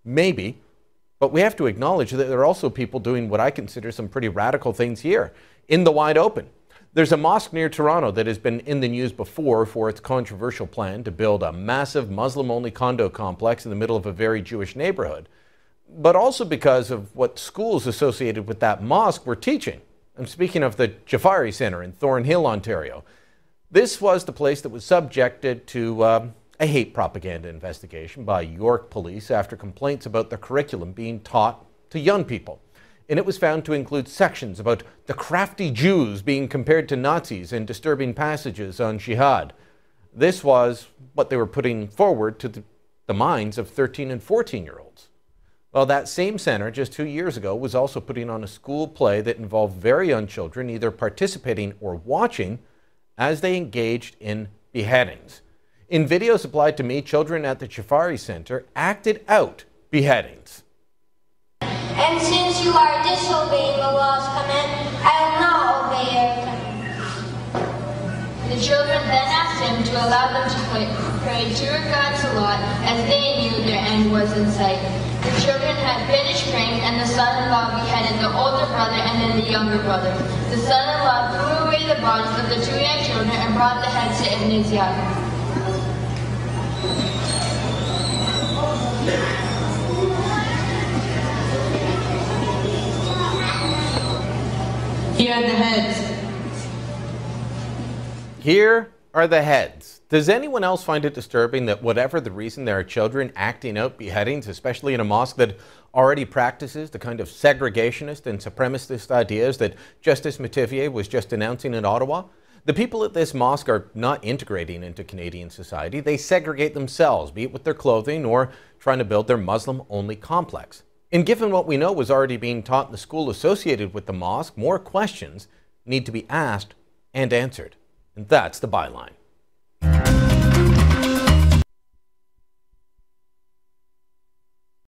Maybe. But we have to acknowledge that there are also people doing what I consider some pretty radical things here, in the wide open. There's a mosque near Toronto that has been in the news before for its controversial plan to build a massive Muslim-only condo complex in the middle of a very Jewish neighborhood, but also because of what schools associated with that mosque were teaching. I'm speaking of the Jafari Center in Thornhill, Ontario. This was the place that was subjected to a hate propaganda investigation by York Police after complaints about the curriculum being taught to young people. And it was found to include sections about the crafty Jews being compared to Nazis and disturbing passages on jihad. This was what they were putting forward to the minds of 13 and 14-year-olds. Well, that same center just 2 years ago was also putting on a school play that involved very young children either participating or watching as they engaged in beheadings. In videos supplied to me, children at the Jafari Center acted out beheadings. And since you are disobeying Allah's command, I will not obey your command. The children then asked him to allow them to pray 2 rakats salat, as they knew their end was in sight. The children had finished praying, and the son-in-law beheaded the older brother and then the younger brother. The son-in-law threw away the bodies of the 2 young children and brought the heads to Ibn Ziyad. Here are the heads. Here are the heads. Does anyone else find it disturbing that whatever the reason, there are children acting out beheadings, especially in a mosque that already practices the kind of segregationist and supremacist ideas that Justice Metivier was just announcing in Ottawa? The people at this mosque are not integrating into Canadian society. They segregate themselves, be it with their clothing or trying to build their Muslim-only complex. And given what we know was already being taught in the school associated with the mosque, more questions need to be asked and answered. And that's the byline.